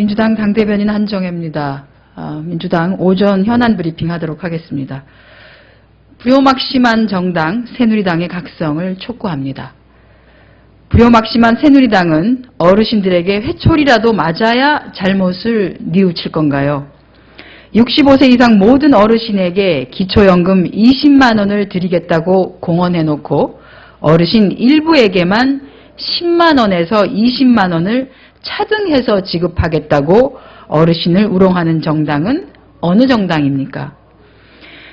민주당 당대변인 한정혜입니다. 민주당 오전 현안 브리핑 하도록 하겠습니다. 불효막심한 정당 새누리당의 각성을 촉구합니다. 불효막심한 새누리당은 어르신들에게 회초리라도 맞아야 잘못을 뉘우칠 건가요? 65세 이상 모든 어르신에게 기초연금 20만 원을 드리겠다고 공언해놓고 어르신 일부에게만 10만 원에서 20만 원을 차등해서 지급하겠다고 어르신을 우롱하는 정당은 어느 정당입니까?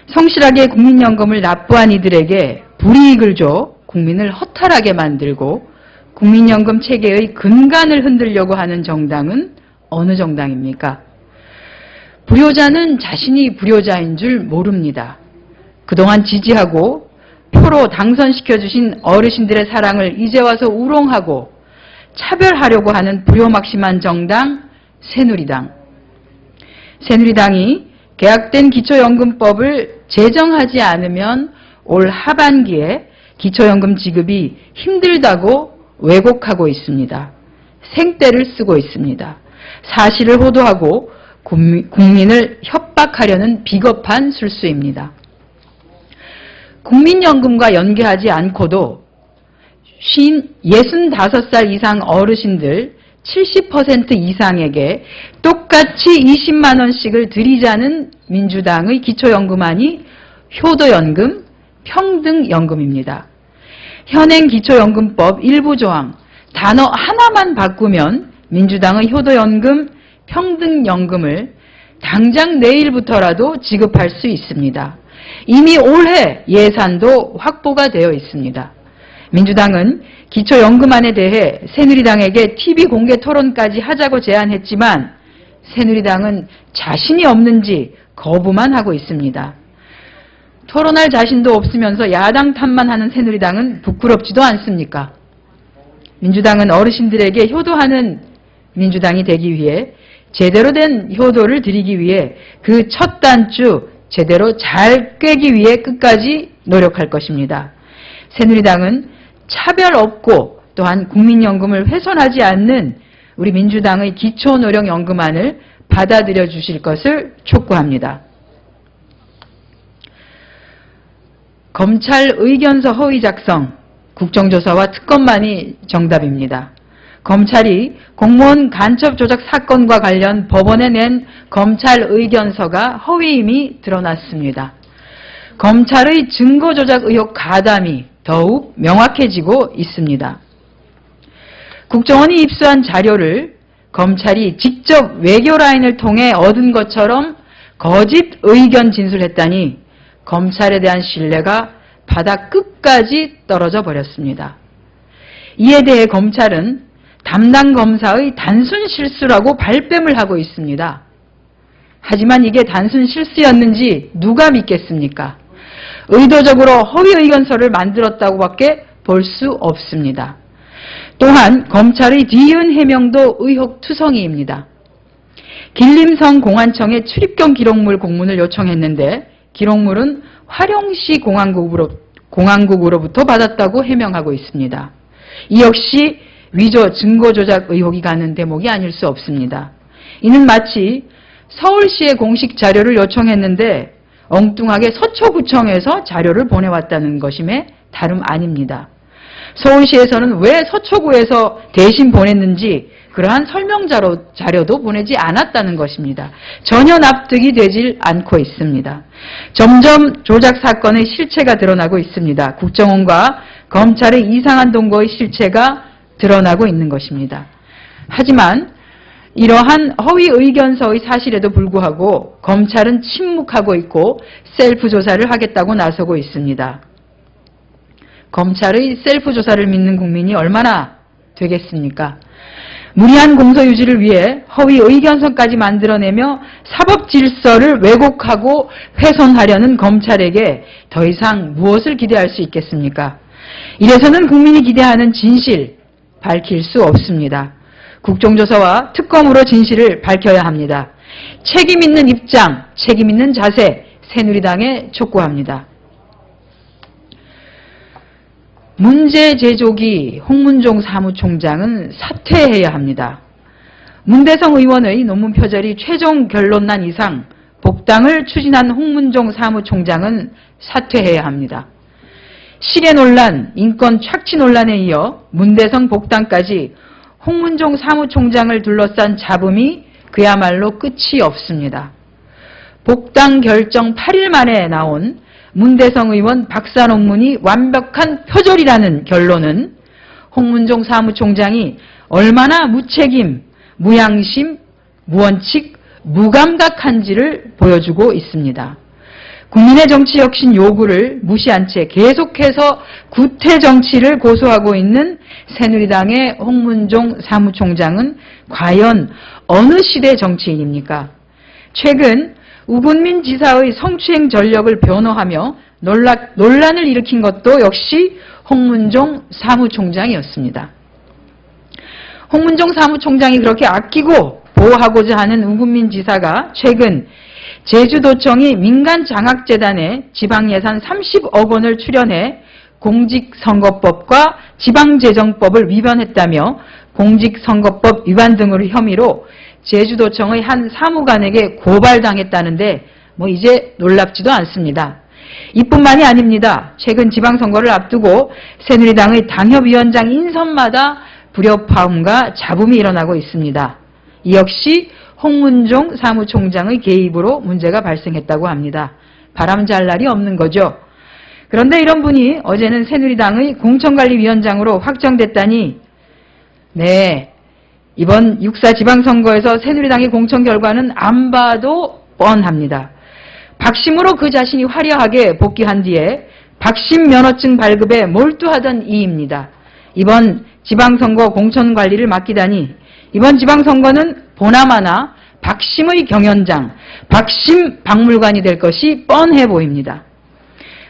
성실하게 국민연금을 납부한 이들에게 불이익을 줘 국민을 허탈하게 만들고 국민연금 체계의 근간을 흔들려고 하는 정당은 어느 정당입니까? 불효자는 자신이 불효자인 줄 모릅니다. 그동안 지지하고 표로 당선시켜주신 어르신들의 사랑을 이제 와서 우롱하고 차별하려고 하는 불효막심한 정당 새누리당. 새누리당이 개각된 기초연금법을 제정하지 않으면 올 하반기에 기초연금 지급이 힘들다고 왜곡하고 있습니다. 생떼를 쓰고 있습니다. 사실을 호도하고 국민을 협박하려는 비겁한 술수입니다. 국민연금과 연계하지 않고도 65살 이상 어르신들 70% 이상에게 똑같이 20만 원씩을 드리자는 민주당의 기초연금안이 효도연금, 평등연금입니다. 현행 기초연금법 일부 조항 단어 하나만 바꾸면 민주당의 효도연금, 평등연금을 당장 내일부터라도 지급할 수 있습니다. 이미 올해 예산도 확보가 되어 있습니다. 민주당은 기초연금안에 대해 새누리당에게 TV 공개 토론까지 하자고 제안했지만 새누리당은 자신이 없는지 거부만 하고 있습니다. 토론할 자신도 없으면서 야당 탓만 하는 새누리당은 부끄럽지도 않습니까? 민주당은 어르신들에게 효도하는 민주당이 되기 위해 제대로 된 효도를 드리기 위해 그 첫 단추 제대로 잘 꿰기 위해 끝까지 노력할 것입니다. 새누리당은 차별 없고 또한 국민연금을 훼손하지 않는 우리 민주당의 기초노령연금안을 받아들여 주실 것을 촉구합니다. 검찰 의견서 허위 작성, 국정조사와 특검만이 정답입니다. 검찰이 공무원 간첩 조작 사건과 관련 법원에 낸 검찰 의견서가 허위임이 드러났습니다. 검찰의 증거 조작 의혹 가담이 더욱 명확해지고 있습니다. 국정원이 입수한 자료를 검찰이 직접 외교라인을 통해 얻은 것처럼 거짓 의견 진술했다니 검찰에 대한 신뢰가 바닥 끝까지 떨어져 버렸습니다. 이에 대해 검찰은 담당 검사의 단순 실수라고 발뺌을 하고 있습니다. 하지만 이게 단순 실수였는지 누가 믿겠습니까? 의도적으로 허위 의견서를 만들었다고밖에 볼 수 없습니다. 또한 검찰의 뒤이은 해명도 의혹투성이입니다. 길림성 공안청에 출입경 기록물 공문을 요청했는데 기록물은 화룡시 공안국으로부터 받았다고 해명하고 있습니다. 이 역시 위조 증거 조작 의혹이 가는 대목이 아닐 수 없습니다. 이는 마치 서울시에 공식 자료를 요청했는데 엉뚱하게 서초구청에서 자료를 보내왔다는 것임에 다름 아닙니다. 서울시에서는 왜 서초구에서 대신 보냈는지 그러한 설명 자료도 보내지 않았다는 것입니다. 전혀 납득이 되질 않고 있습니다. 점점 조작 사건의 실체가 드러나고 있습니다. 국정원과 검찰의 이상한 동거의 실체가 드러나고 있는 것입니다. 하지만 이러한 허위 의견서의 사실에도 불구하고 검찰은 침묵하고 있고 셀프 조사를 하겠다고 나서고 있습니다. 검찰의 셀프 조사를 믿는 국민이 얼마나 되겠습니까? 무리한 공소 유지를 위해 허위 의견서까지 만들어내며 사법 질서를 왜곡하고 훼손하려는 검찰에게 더 이상 무엇을 기대할 수 있겠습니까? 이래서는 국민이 기대하는 진실 밝힐 수 없습니다. 국정조사와 특검으로 진실을 밝혀야 합니다. 책임 있는 입장, 책임 있는 자세, 새누리당에 촉구합니다. 문제 제조기 홍문종 사무총장은 사퇴해야 합니다. 문대성 의원의 논문 표절이 최종 결론 난 이상 복당을 추진한 홍문종 사무총장은 사퇴해야 합니다. 시계 논란, 인권 착취 논란에 이어 문대성 복당까지 홍문종 사무총장을 둘러싼 잡음이 그야말로 끝이 없습니다. 복당 결정 8일 만에 나온 문대성 의원 박사 논문이 완벽한 표절이라는 결론은 홍문종 사무총장이 얼마나 무책임, 무양심, 무원칙, 무감각한지를 보여주고 있습니다. 국민의 정치 혁신 요구를 무시한 채 계속해서 구태 정치를 고수하고 있는 새누리당의 홍문종 사무총장은 과연 어느 시대 정치인입니까? 최근 우금민 지사의 성추행 전력을 변호하며 논란을 일으킨 것도 역시 홍문종 사무총장이었습니다. 홍문종 사무총장이 그렇게 아끼고 보호하고자 하는 우금민 지사가 최근 제주도청이 민간장학재단에 지방예산 30억 원을 출연해 공직선거법과 지방재정법을 위반했다며 공직선거법 위반 등의 혐의로 제주도청의 한 사무관에게 고발당했다는데 이제 놀랍지도 않습니다. 이뿐만이 아닙니다. 최근 지방선거를 앞두고 새누리당의 당협위원장 인선마다 불협화음과 잡음이 일어나고 있습니다. 이 역시 홍문종 사무총장의 개입으로 문제가 발생했다고 합니다. 바람 잘 날이 없는 거죠. 그런데 이런 분이 어제는 새누리당의 공천관리위원장으로 확정됐다니 네, 이번 6.4 지방선거에서 새누리당의 공천 결과는 안 봐도 뻔합니다. 박심으로 그 자신이 화려하게 복귀한 뒤에 박심 면허증 발급에 몰두하던 이입니다. 이번 지방선거 공천관리를 맡기다니 이번 지방선거는 보나마나 박심의 경연장, 박심 박물관이 될 것이 뻔해 보입니다.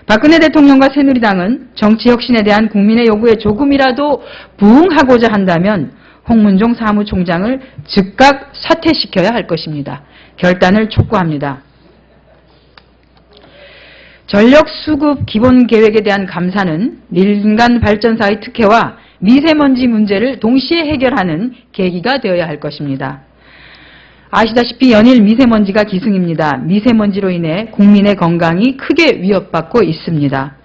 박근혜 대통령과 새누리당은 정치혁신에 대한 국민의 요구에 조금이라도 부응하고자 한다면 홍문종 사무총장을 즉각 사퇴시켜야 할 것입니다. 결단을 촉구합니다. 전력수급 기본계획에 대한 감사는 민간발전사의 특혜와 미세먼지 문제를 동시에 해결하는 계기가 되어야 할 것입니다. 아시다시피 연일 미세먼지가 기승입니다. 미세먼지로 인해 국민의 건강이 크게 위협받고 있습니다.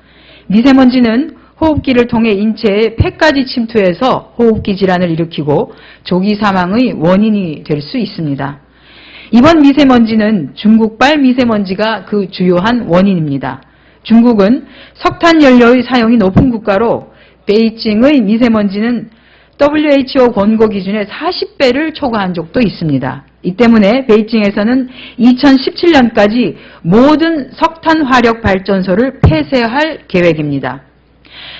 미세먼지는 호흡기를 통해 인체에 폐까지 침투해서 호흡기 질환을 일으키고 조기 사망의 원인이 될 수 있습니다. 이번 미세먼지는 중국발 미세먼지가 그 주요한 원인입니다. 중국은 석탄 연료의 사용이 높은 국가로 베이징의 미세먼지는 WHO 권고 기준의 40배를 초과한 적도 있습니다. 이 때문에 베이징에서는 2017년까지 모든 석탄 화력 발전소를 폐쇄할 계획입니다.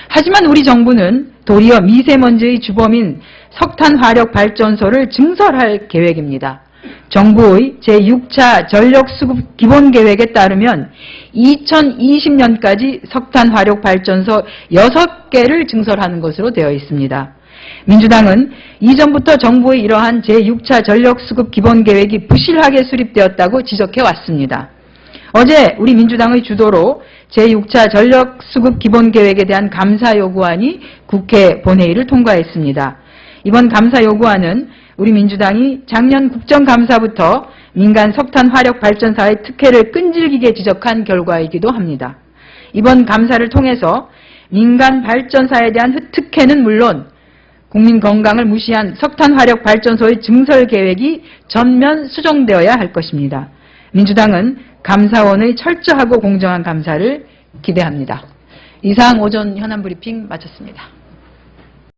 하지만 우리 정부는 도리어 미세먼지의 주범인 석탄 화력 발전소를 증설할 계획입니다. 정부의 제6차 전력수급 기본계획에 따르면 2020년까지 석탄 화력 발전소 6개를 증설하는 것으로 되어 있습니다. 민주당은 이전부터 정부의 이러한 제6차 전력수급 기본계획이 부실하게 수립되었다고 지적해 왔습니다. 어제 우리 민주당의 주도로 제6차 전력수급 기본계획에 대한 감사 요구안이 국회 본회의를 통과했습니다. 이번 감사 요구안은 우리 민주당이 작년 국정감사부터 민간 석탄 화력 발전사의 특혜를 끈질기게 지적한 결과이기도 합니다. 이번 감사를 통해서 민간 발전사에 대한 특혜는 물론 국민 건강을 무시한 석탄 화력 발전소의 증설 계획이 전면 수정되어야 할 것입니다. 민주당은 감사원의 철저하고 공정한 감사를 기대합니다. 이상 오전 현안 브리핑 마쳤습니다.